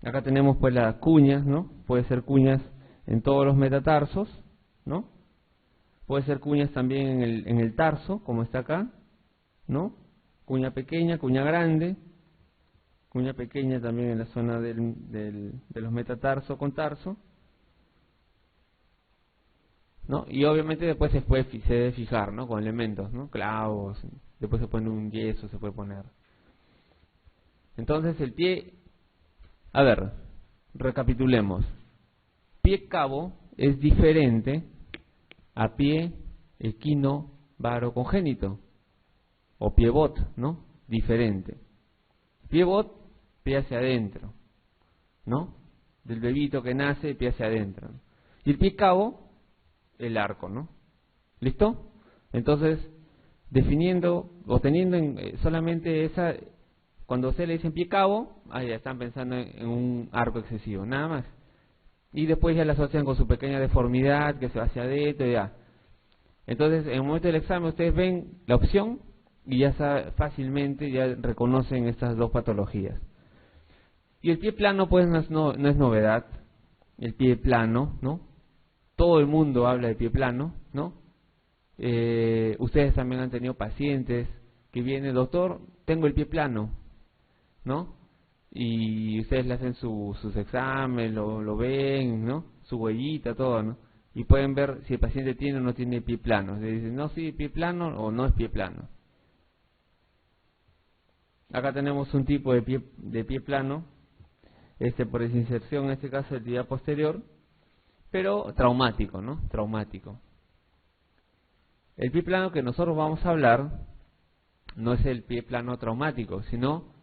Acá tenemos pues las cuñas, ¿no? Puede ser cuñas en todos los metatarsos, ¿no? Puede ser cuñas también en el tarso, como está acá, ¿no? Cuña pequeña, cuña grande, cuña pequeña también en la zona de los metatarso con tarso, ¿no? Y obviamente después se debe fijar, ¿no? Con elementos, ¿no? Clavos, después se pone un yeso, se puede poner. Entonces el pie, a ver, recapitulemos. Pie cabo es diferente a pie equino varo congénito, o pie bot, ¿no? Diferente. Pie bot, pie hacia adentro, ¿no? Del bebito que nace, pie hacia adentro. Y el pie cabo, el arco, ¿no? ¿Listo? Entonces, definiendo o teniendo solamente esa, cuando se le dicen pie cabo, ya están pensando en un arco excesivo, nada más. Y después ya la asocian con su pequeña deformidad que se va hacia adentro y ya. Entonces, en el momento del examen ustedes ven la opción y ya fácilmente ya reconocen estas dos patologías. Y el pie plano pues no es novedad, el pie plano, ¿no? Todo el mundo habla de pie plano, ¿no? Ustedes también han tenido pacientes que vienen, doctor, tengo el pie plano, ¿no? Y ustedes le hacen sus exámenes, lo ven, ¿no? Su huellita, todo, ¿no? Y pueden ver si el paciente tiene o no tiene pie plano. Le dicen, no, sí, pie plano o no es pie plano. Acá tenemos un tipo de pie plano, por desinserción, en este caso el tibia posterior, pero traumático, ¿no? Traumático. El pie plano que nosotros vamos a hablar no es el pie plano traumático, sino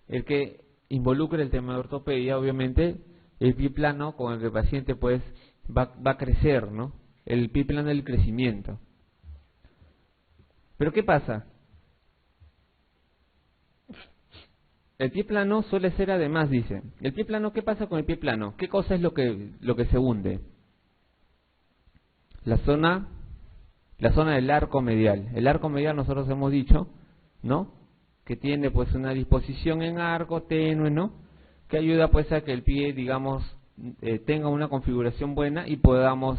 el que involucra el tema de ortopedia, obviamente, el pie plano con el que el paciente pues va a crecer, ¿no? El pie plano del crecimiento. Pero ¿qué pasa? El pie plano suele ser además, dice, el pie plano, ¿qué pasa con el pie plano? ¿Qué cosa es lo que se hunde? La zona del arco medial. El arco medial nosotros hemos dicho, ¿no? Que tiene pues una disposición en arco tenue, ¿no? Que ayuda pues a que el pie, digamos, tenga una configuración buena y podamos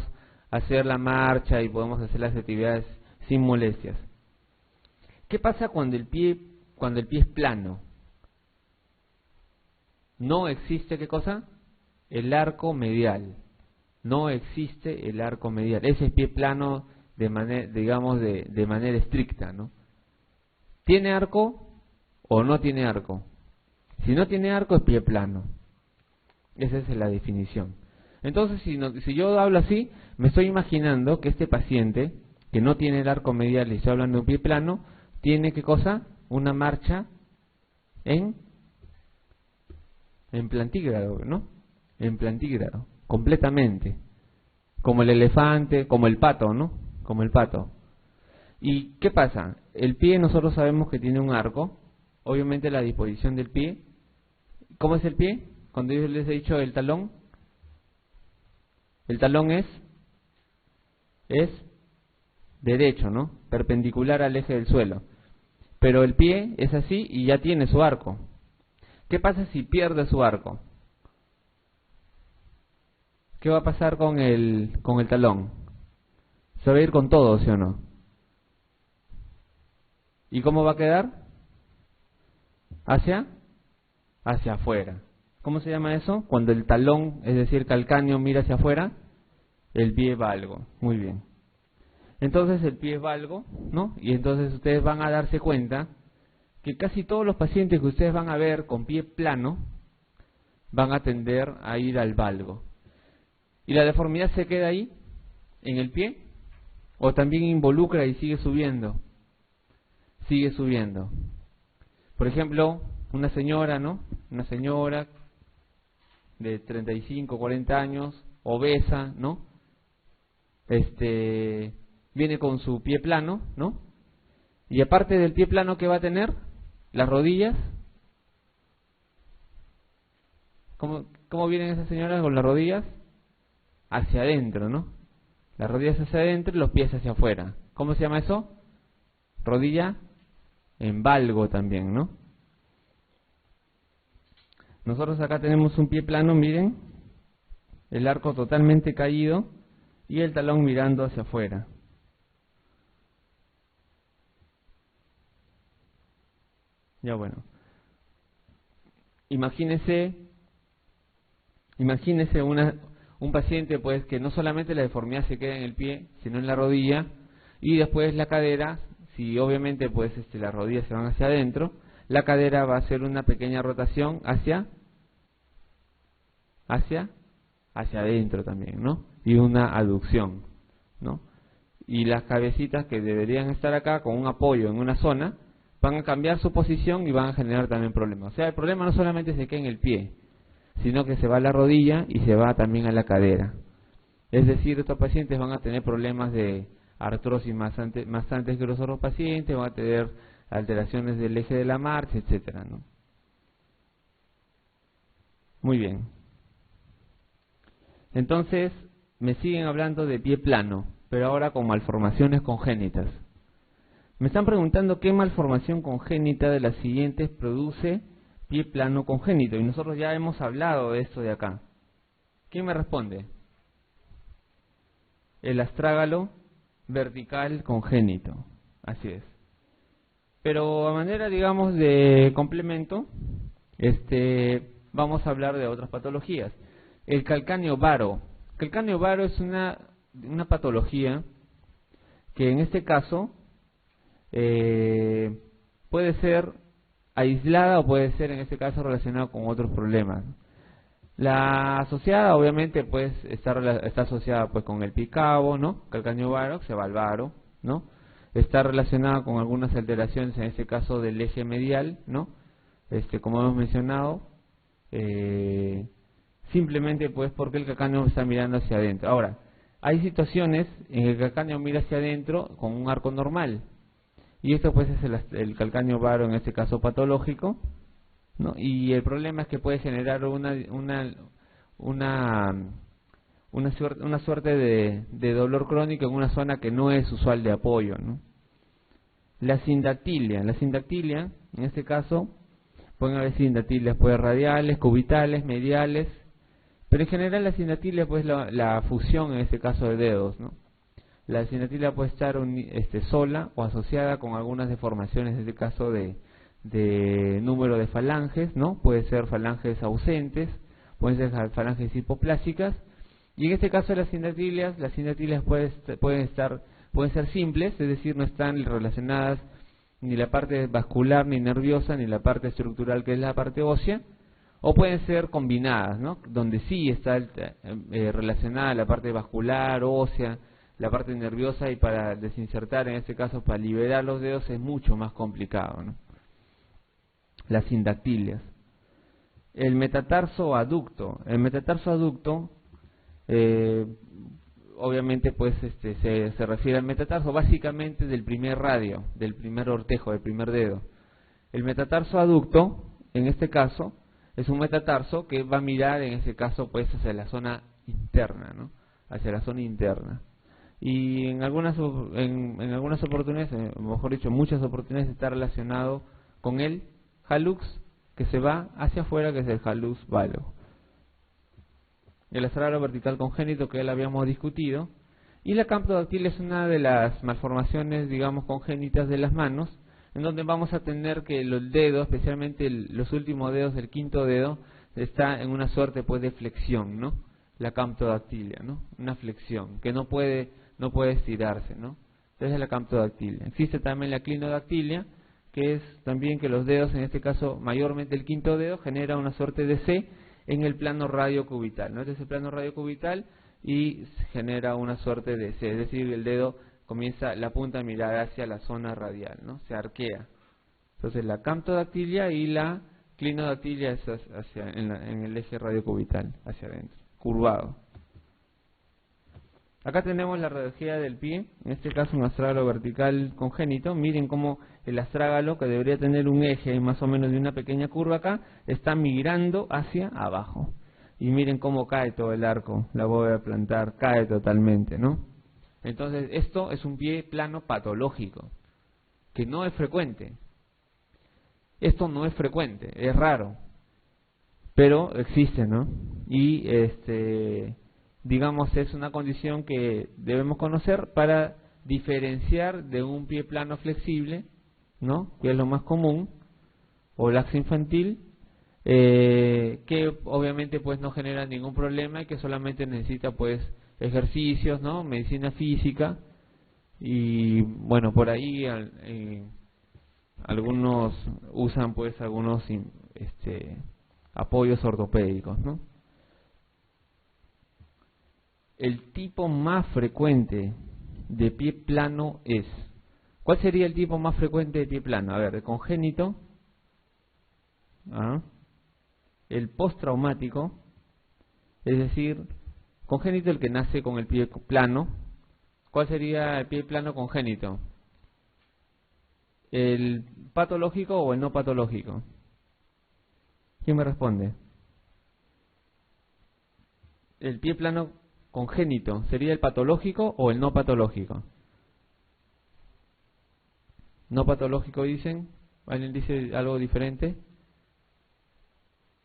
hacer la marcha y podamos hacer las actividades sin molestias. ¿Qué pasa cuando el pie es plano? No existe, ¿qué cosa? El arco medial. No existe el arco medial. Ese es pie plano de manera, digamos, de manera estricta, ¿no? ¿Tiene arco o no tiene arco? Si no tiene arco es pie plano. Esa es la definición. Entonces, si yo hablo así, me estoy imaginando que este paciente, que no tiene el arco medial y estoy hablando de un pie plano, tiene, ¿qué cosa? Una marcha en plantígrado, ¿no? En plantígrado, completamente. Como el elefante, como el pato, ¿no? Como el pato. ¿Y qué pasa? El pie nosotros sabemos que tiene un arco. Obviamente la disposición del pie. ¿Cómo es el pie? Cuando yo les he dicho el talón es derecho, ¿no? Perpendicular al eje del suelo. Pero el pie es así y ya tiene su arco. ¿Qué pasa si pierde su arco? ¿Qué va a pasar con el talón? Se va a ir con todo, ¿sí o no? ¿Y cómo va a quedar? Hacia afuera. ¿Cómo se llama eso? Cuando el talón, es decir, calcáneo, mira hacia afuera, el pie valgo. Muy bien. Entonces el pie es valgo, ¿no? Y entonces ustedes van a darse cuenta que casi todos los pacientes que ustedes van a ver con pie plano van a tender a ir al valgo. ¿Y la deformidad se queda ahí, en el pie? ¿O también involucra y sigue subiendo? Sigue subiendo. Por ejemplo, una señora, ¿no? Una señora de 35, 40 años, obesa, ¿no? Viene con su pie plano, ¿no? Y aparte del pie plano, ¿qué va a tener? Las rodillas. ¿Cómo vienen esas señoras con las rodillas? Hacia adentro, ¿no? Las rodillas hacia adentro y los pies hacia afuera. ¿Cómo se llama eso? Rodilla en valgo también, ¿no? Nosotros acá tenemos un pie plano, miren, el arco totalmente caído y el talón mirando hacia afuera. Ya bueno, imagínese un paciente pues que no solamente la deformidad se queda en el pie, sino en la rodilla, y después la cadera, si obviamente pues las rodillas se van hacia adentro, la cadera va a hacer una pequeña rotación hacia adentro también, ¿no? Y una aducción, ¿no? Y las cabecitas que deberían estar acá con un apoyo en una zona, van a cambiar su posición y van a generar también problemas. O sea, el problema no solamente se queda en el pie, sino que se va a la rodilla y se va también a la cadera. Es decir, estos pacientes van a tener problemas de artrosis más antes que los otros pacientes, van a tener alteraciones del eje de la marcha, etcétera, ¿no? Muy bien. Entonces, me siguen hablando de pie plano, pero ahora con malformaciones congénitas. Me están preguntando qué malformación congénita de las siguientes produce pie plano congénito, y nosotros ya hemos hablado de esto de acá. ¿Quién me responde? El astrágalo vertical congénito, así es. Pero a manera, digamos, de complemento, vamos a hablar de otras patologías. El calcáneo varo. Calcáneo varo es una patología que en este caso puede ser aislada o puede ser en este caso relacionada con otros problemas. La asociada obviamente pues está asociada pues con el pie cabo, ¿no? Calcáneo varo, se va al varo, ¿no? Está relacionada con algunas alteraciones en este caso del eje medial, ¿no? Como hemos mencionado, simplemente pues porque el calcáneo está mirando hacia adentro. Ahora, hay situaciones en que el calcáneo mira hacia adentro con un arco normal. Y esto pues es el calcáneo varo en este caso patológico, ¿no? Y el problema es que puede generar una suerte de dolor crónico en una zona que no es usual de apoyo, ¿no? La sindactilia en este caso pueden haber sindactilias pues radiales, cubitales, mediales, pero en general la sindactilia pues la fusión en este caso de dedos, ¿no? La sindactilia puede estar sola o asociada con algunas deformaciones, en este caso de número de falanges, ¿no? Puede ser falanges ausentes, pueden ser falanges hipoplásicas, y en este caso las sindactilias pueden ser simples, es decir, no están relacionadas ni la parte vascular ni nerviosa ni la parte estructural que es la parte ósea, o pueden ser combinadas, ¿no? Donde sí está relacionada la parte vascular, ósea, la parte nerviosa, y para desinsertar, en este caso para liberar los dedos, es mucho más complicado, ¿no? Las sindactilias. El metatarso aducto. El metatarso aducto, obviamente pues se refiere al metatarso básicamente del primer radio, del primer ortejo, del primer dedo. El metatarso aducto, en este caso, es un metatarso que va a mirar, en este caso, pues hacia la zona interna, ¿no? Hacia la zona interna. Y en algunas oportunidades, mejor dicho, muchas oportunidades, está relacionado con el hallux que se va hacia afuera, que es el hallux valgus. El astrágalo vertical congénito, que ya lo habíamos discutido, y la camptodactilia es una de las malformaciones, digamos, congénitas de las manos, en donde vamos a tener que los dedos, especialmente los últimos dedos del quinto dedo, está en una suerte pues de flexión, ¿no? La camptodactilia, ¿no? Una flexión que no puede estirarse, ¿no? Entonces es la camptodactilia. Existe también la clinodactilia, que es también que los dedos, en este caso mayormente el quinto dedo, genera una suerte de C en el plano radiocubital, ¿no? Este es el plano radiocubital y genera una suerte de C, es decir, el dedo comienza la punta a mirar hacia la zona radial, ¿no? Se arquea. Entonces la camptodactilia y la clinodactilia es en el eje radiocubital, hacia adentro, curvado. Acá tenemos la radiología del pie, en este caso un astrágalo vertical congénito. Miren cómo el astrágalo, que debería tener un eje más o menos de una pequeña curva acá, está migrando hacia abajo. Y miren cómo cae todo el arco, la bóveda plantar cae totalmente, ¿no? Entonces esto es un pie plano patológico, que no es frecuente. Esto no es frecuente, es raro. pero existe, ¿no? Y digamos, es una condición que debemos conocer para diferenciar de un pie plano flexible, ¿no? Que es lo más común, o laxo infantil, que obviamente pues no genera ningún problema y que solamente necesita pues ejercicios, ¿no? Medicina física y bueno, por ahí algunos usan pues algunos apoyos ortopédicos, ¿no? El tipo más frecuente de pie plano es, ¿cuál sería el tipo más frecuente de pie plano? A ver, de congénito, el postraumático, es decir, congénito el que nace con el pie plano. ¿Cuál sería el pie plano congénito? ¿El patológico o el no patológico? ¿Quién me responde? El pie plano congénito, ¿sería el patológico o el no patológico? No patológico dicen, ¿alguien dice algo diferente?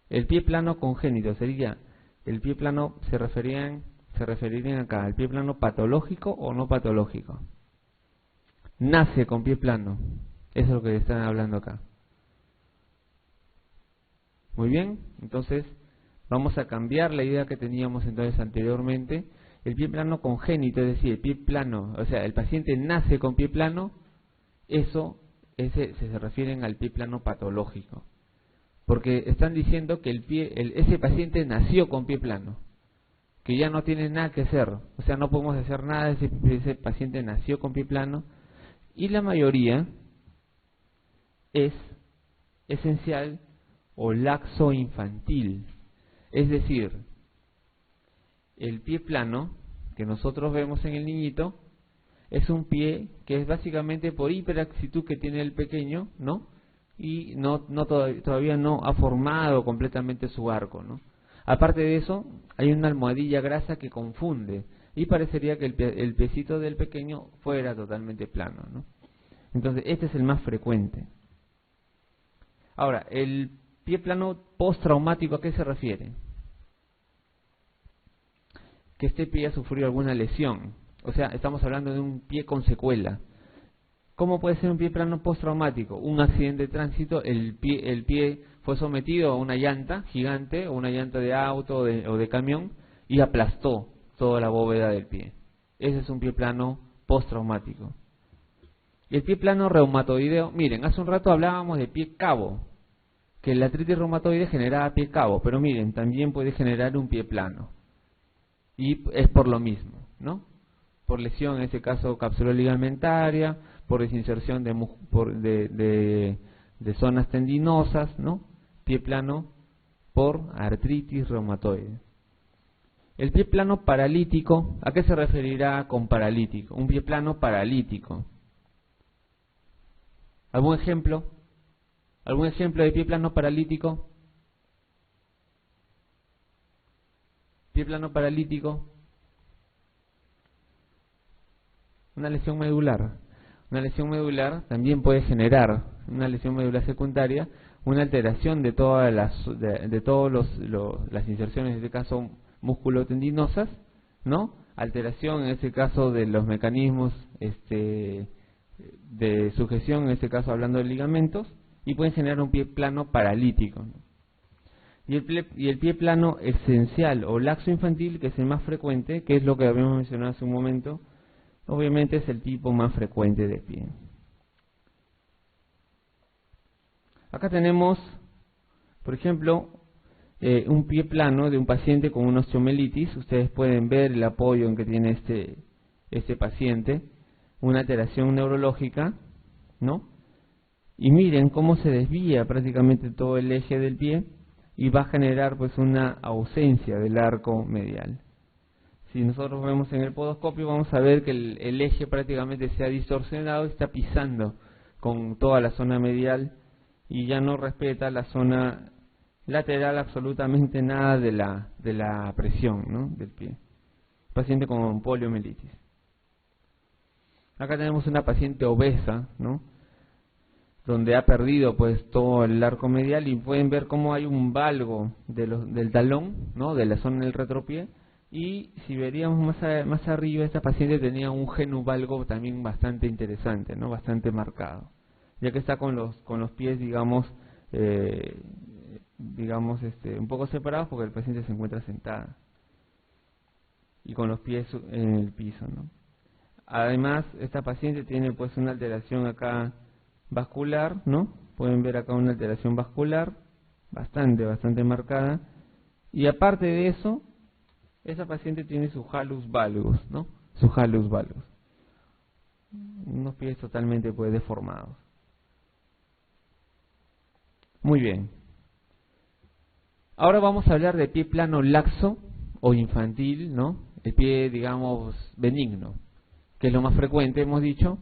El pie plano congénito sería, el pie plano se referirían acá, ¿el pie plano patológico o no patológico? Nace con pie plano, eso es lo que están hablando acá. Muy bien, entonces vamos a cambiar la idea que teníamos entonces anteriormente. El pie plano congénito, es decir, el pie plano, o sea, el paciente nace con pie plano, ese se refieren al pie plano patológico. Porque están diciendo que ese paciente nació con pie plano, que ya no tiene nada que hacer, o sea, no podemos hacer nada, ese paciente nació con pie plano, y la mayoría es esencial o laxo infantil. Es decir, el pie plano que nosotros vemos en el niñito es un pie que es básicamente por hiperaxitud que tiene el pequeño, ¿no? Y todavía no ha formado completamente su arco, ¿no? Aparte de eso, hay una almohadilla grasa que confunde y parecería que el piecito del pequeño fuera totalmente plano, ¿no? Entonces, este es el más frecuente. Ahora, el pie plano postraumático, ¿a qué se refiere? Que este pie ha sufrido alguna lesión, o sea, estamos hablando de un pie con secuela. ¿Cómo puede ser un pie plano postraumático? Un accidente de tránsito, el pie fue sometido a una llanta gigante, o una llanta de auto o de camión, y aplastó toda la bóveda del pie. Ese es un pie plano postraumático. Y el pie plano reumatoideo, miren, hace un rato hablábamos de pie cabo, que la artritis reumatoide generaba pie cabo, pero miren, también puede generar un pie plano. Y es por lo mismo, ¿no? Por lesión, en este caso capsuloligamentaria, por desinserción de zonas tendinosas, ¿no? Pie plano por artritis reumatoide. El pie plano paralítico, ¿a qué se referirá con paralítico? Un pie plano paralítico. ¿Algún ejemplo? ¿Algún ejemplo de pie plano paralítico? Pie plano paralítico. Una lesión medular. Una lesión medular también puede generar, una lesión medular secundaria, una alteración de todas las inserciones, en este caso musculotendinosas, ¿no? Alteración, en este caso, de los mecanismos de sujeción, en este caso hablando de ligamentos, y pueden generar un pie plano paralítico, ¿no? Y el pie plano esencial o laxo infantil, que es el más frecuente, que es lo que habíamos mencionado hace un momento, obviamente es el tipo más frecuente de pie. Acá tenemos, por ejemplo, un pie plano de un paciente con una osteomelitis. Ustedes pueden ver el apoyo en que tiene este paciente, una alteración neurológica, ¿no? Y miren cómo se desvía prácticamente todo el eje del pie y va a generar pues una ausencia del arco medial. Si nosotros vemos en el podoscopio, vamos a ver que el eje prácticamente se ha distorsionado, está pisando con toda la zona medial y ya no respeta la zona lateral absolutamente nada de la presión, ¿no?, del pie. Paciente con poliomielitis. Acá tenemos una paciente obesa, ¿no? donde ha perdido pues todo el arco medial, y pueden ver cómo hay un valgo del talón, ¿no? De la zona del retropié, y si veríamos más arriba, esta paciente tenía un genuvalgo también bastante interesante, ¿no? Bastante marcado, ya que está con los pies, digamos, un poco separados, porque el paciente se encuentra sentada y con los pies en el piso, ¿no? Además, esta paciente tiene pues una alteración acá vascular, ¿no? Pueden ver acá una alteración vascular bastante marcada, y aparte de eso, esa paciente tiene su hallux valgus, ¿no? Su hallux valgus, unos pies totalmente pues deformados. Muy bien. Ahora vamos a hablar de pie plano laxo o infantil, ¿no? El pie, digamos, benigno, que es lo más frecuente, hemos dicho.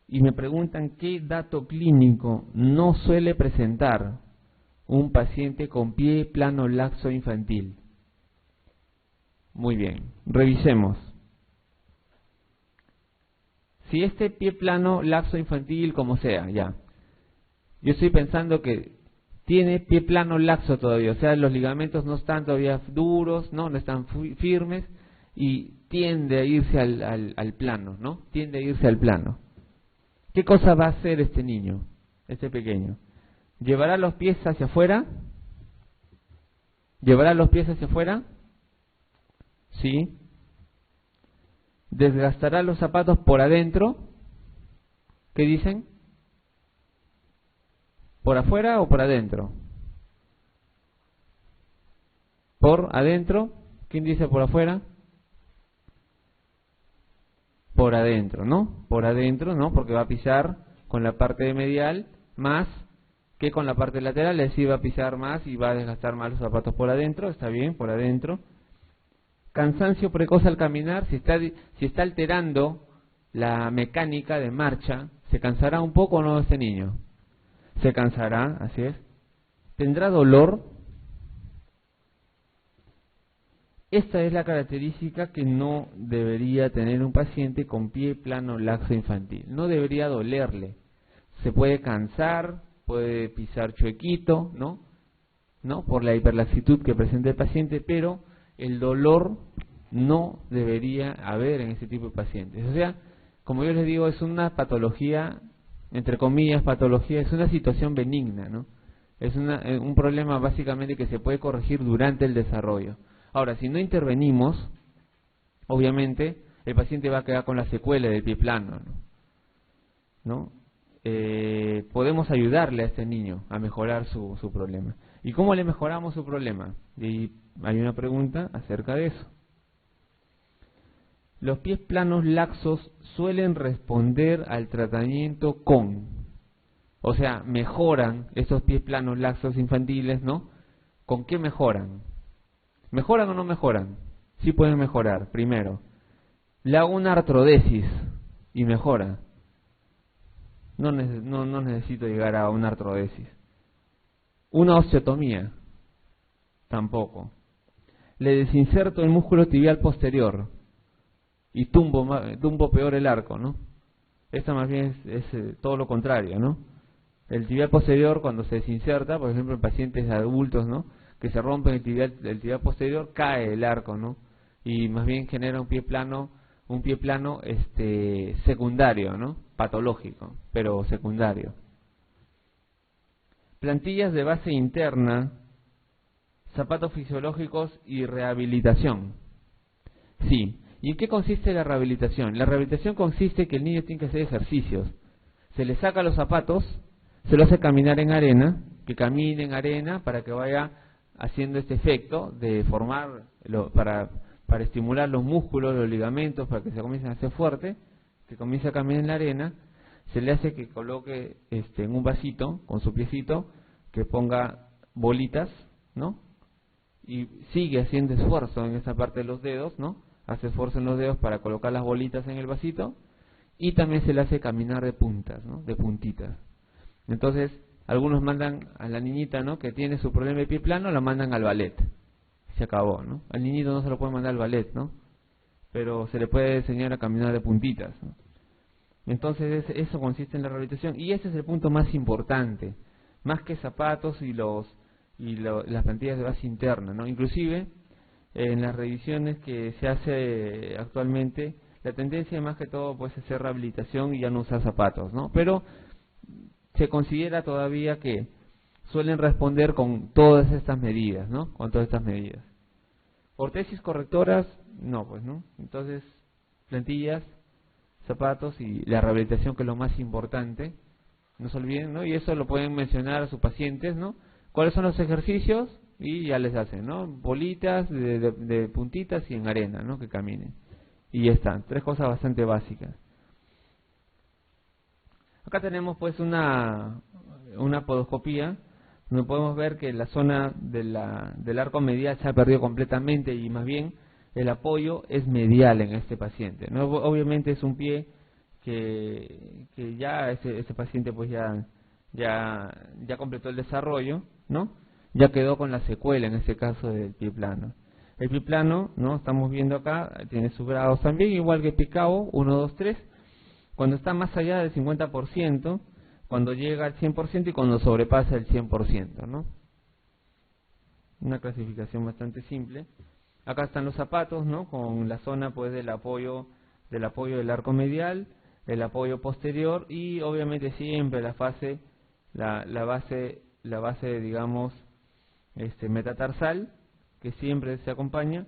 Y me preguntan qué dato clínico no suele presentar un paciente con pie plano laxo infantil. Muy bien, revisemos. Si este pie plano laxo infantil, como sea, ya. Yo estoy pensando que tiene pie plano laxo todavía, o sea, los ligamentos no están todavía duros, no están firmes, y tiende a irse al plano, ¿no? Tiende a irse al plano. ¿Qué cosa va a hacer este niño, este pequeño? ¿Llevará los pies hacia afuera? ¿Llevará los pies hacia afuera? Sí. ¿Desgastará los zapatos por adentro? ¿Qué dicen? ¿Por afuera o por adentro? ¿Por adentro? ¿Quién dice por afuera? Por adentro, ¿no? Por adentro, ¿no? Porque va a pisar con la parte medial más que con la parte lateral, es decir, va a pisar más y va a desgastar más los zapatos por adentro. Está bien, por adentro. Cansancio precoz al caminar, si está alterando la mecánica de marcha, ¿se cansará un poco o no este niño? Se cansará, así es. ¿Tendrá dolor? Esta es la característica que no debería tener un paciente con pie plano laxo infantil. No debería dolerle. Se puede cansar, puede pisar chuequito, ¿no? Por la hiperlaxitud que presenta el paciente, pero el dolor no debería haber en ese tipo de pacientes. O sea, como yo les digo, es una patología, entre comillas, patología, es una situación benigna, ¿no? Es un problema básicamente que se puede corregir durante el desarrollo. Ahora, si no intervenimos, obviamente el paciente va a quedar con la secuela del pie plano, ¿no? Podemos ayudarle a este niño a mejorar su problema. ¿Y cómo le mejoramos su problema? Y hay una pregunta acerca de eso. Los pies planos laxos suelen responder al tratamiento o sea, mejoran estos pies planos laxos infantiles, ¿no? ¿Con qué mejoran? ¿Mejoran o no mejoran? Sí pueden mejorar. Primero, le hago una artrodesis y mejora. No necesito llegar a una artrodesis. Una osteotomía, tampoco. Le desinserto el músculo tibial posterior y tumbo peor el arco, ¿no? Esto más bien es todo lo contrario, ¿no? El tibial posterior, cuando se desinserta, por ejemplo en pacientes adultos, ¿no?, que se rompen el tibial posterior, cae el arco, ¿no? Y más bien genera un pie plano secundario, ¿no? Patológico, pero secundario. Plantillas de base interna, zapatos fisiológicos y rehabilitación. Sí. ¿Y en qué consiste la rehabilitación? La rehabilitación consiste en que el niño tiene que hacer ejercicios. Se le saca los zapatos, se lo hace caminar en arena, que camine en arena para que vaya haciendo este efecto de formar, para estimular los músculos, los ligamentos, para que se comiencen a hacer fuerte, que comience a caminar en la arena. Se le hace que coloque en un vasito con su piecito, que ponga bolitas, ¿no? Y sigue haciendo esfuerzo en esa parte de los dedos, ¿no? Hace esfuerzo en los dedos para colocar las bolitas en el vasito, y también se le hace caminar de puntas, ¿no? De puntitas. Entonces, algunos mandan a la niñita, ¿no?, que tiene su problema de pie plano, la mandan al ballet. Se acabó, ¿no? Al niñito no se lo puede mandar al ballet, ¿no? Pero se le puede enseñar a caminar de puntitas, ¿no? Entonces eso consiste en la rehabilitación y ese es el punto más importante, más que zapatos y las plantillas de base interna, ¿no? Inclusive en las revisiones que se hace actualmente, la tendencia más que todo pues es hacer rehabilitación y ya no usar zapatos, ¿no? Pero se considera todavía que suelen responder con todas estas medidas, ¿no? Con todas estas medidas. Ortesis correctoras, no, pues, ¿no? Entonces, plantillas, zapatos y la rehabilitación, que es lo más importante, no se olviden, ¿no? Y eso lo pueden mencionar a sus pacientes, ¿no? ¿Cuáles son los ejercicios? Y ya les hacen, ¿no? Bolitas de puntitas y en arena, ¿no? Que caminen. Y ya están, 3 cosas bastante básicas. Acá tenemos pues una podoscopía, donde podemos ver que la zona del arco medial se ha perdido completamente y más bien el apoyo es medial en este paciente, ¿no? Obviamente es un pie que ya ese paciente pues ya completó el desarrollo, ¿no? Ya quedó con la secuela en este caso del pie plano. El pie plano, ¿no? Estamos viendo acá, tiene sus grados también, igual que pie cabo, 1, 2, 3. Cuando está más allá del 50%, cuando llega al 100% y cuando sobrepasa el 100%, ¿no? Una clasificación bastante simple. Acá están los zapatos, ¿no? Con la zona pues del apoyo del arco medial, el apoyo posterior y obviamente siempre la base digamos metatarsal, que siempre se acompaña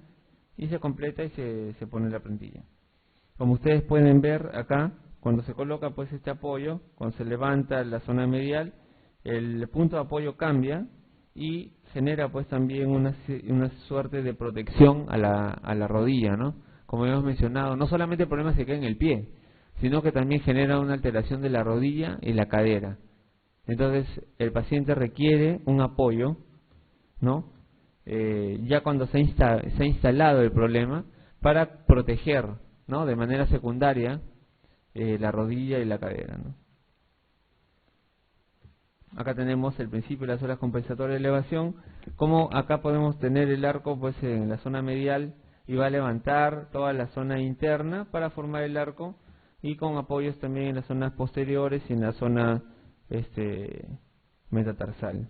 y se completa y se pone la plantilla. Como ustedes pueden ver acá, cuando se coloca pues este apoyo, cuando se levanta la zona medial, el punto de apoyo cambia y genera pues también una suerte de protección a la rodilla, ¿no? Como hemos mencionado, no solamente el problema se queda en el pie, sino que también genera una alteración de la rodilla y la cadera. Entonces el paciente requiere un apoyo, ¿no? Ya cuando se ha instalado el problema, para proteger, ¿no? De manera secundaria la rodilla y la cadera, ¿no? Acá tenemos el principio de las olas compensatorias de elevación, como acá podemos tener el arco pues en la zona medial y va a levantar toda la zona interna para formar el arco y con apoyos también en las zonas posteriores y en la zona metatarsal.